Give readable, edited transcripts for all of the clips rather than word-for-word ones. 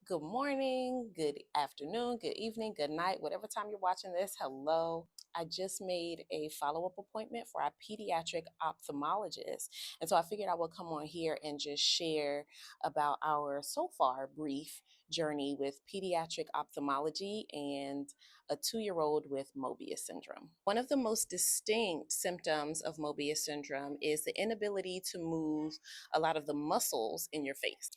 Good morning, good afternoon, good evening, good night, whatever time you're watching this. Hello. I just made a follow-up appointment for our pediatric ophthalmologist. And so I figured I would come on here and just share about our so far brief journey with pediatric ophthalmology and a 2-year-old with Mobius syndrome. One of the most distinct symptoms of Mobius syndrome is the inability to move a lot of the muscles in your face.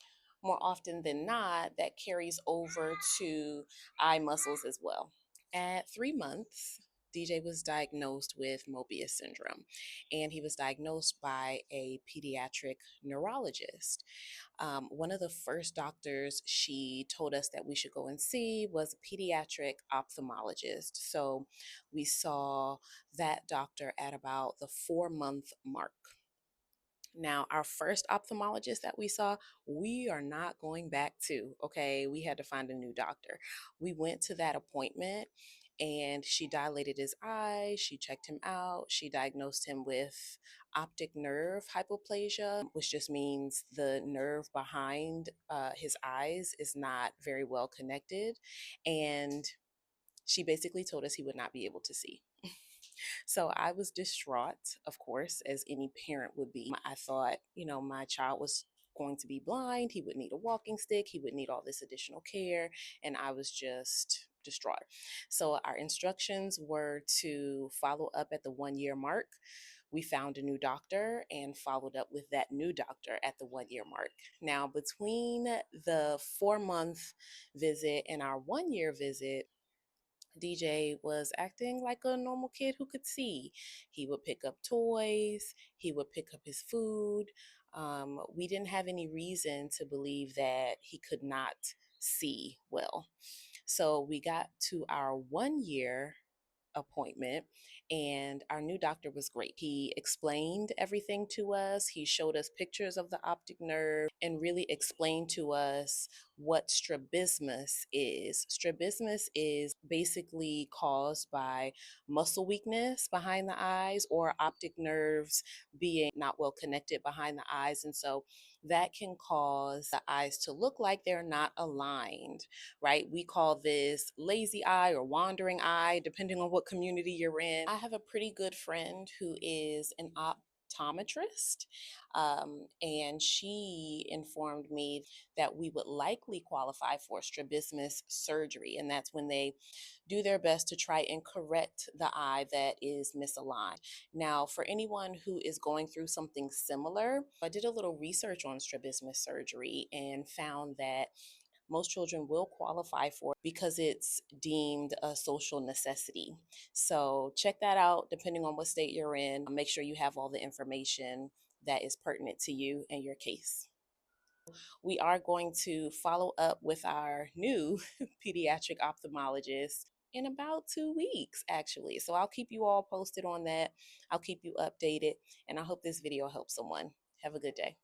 More often than not, that carries over to eye muscles as well. At 3 months, DJ was diagnosed with Mobius syndrome, and he was diagnosed by a pediatric neurologist. One of the first doctors she told us that we should go and see was a pediatric ophthalmologist. So we saw that doctor at about the 4-month mark. Now, our first ophthalmologist that we saw, we are not going back to, okay? We had to find a new doctor. We went to that appointment and she dilated his eyes, she checked him out, she diagnosed him with optic nerve hypoplasia, which just means the nerve behind his eyes is not very well connected. And she basically told us he would not be able to see. So I was distraught, of course, as any parent would be. I thought, my child was going to be blind. He would need a walking stick. He would need all this additional care. And I was just distraught. So our instructions were to follow up at the 1-year mark. We found a new doctor and followed up with that new doctor at the 1-year mark. Now, between the 4-month visit and our 1-year visit, DJ was acting like a normal kid who could see. He would pick up toys, he would pick up his food. We didn't have any reason to believe that he could not see well. So we got to our 1-year appointment and our new doctor was great. He explained everything to us. He showed us pictures of the optic nerve and really explained to us what strabismus is. Strabismus is basically caused by muscle weakness behind the eyes or optic nerves being not well connected behind the eyes, and so that can cause the eyes to look like they're not aligned, right? We call this lazy eye or wandering eye, depending on what community you're in. I have a pretty good friend who is an optometrist, and she informed me that we would likely qualify for strabismus surgery, and that's when they do their best to try and correct the eye that is misaligned. Now, for anyone who is going through something similar, I did a little research on strabismus surgery and found that most children will qualify for it because it's deemed a social necessity. So check that out depending on what state you're in. Make sure you have all the information that is pertinent to you and your case. We are going to follow up with our new pediatric ophthalmologist in about 2 weeks, actually. So I'll keep you all posted on that. I'll keep you updated, and I hope this video helps someone. Have a good day.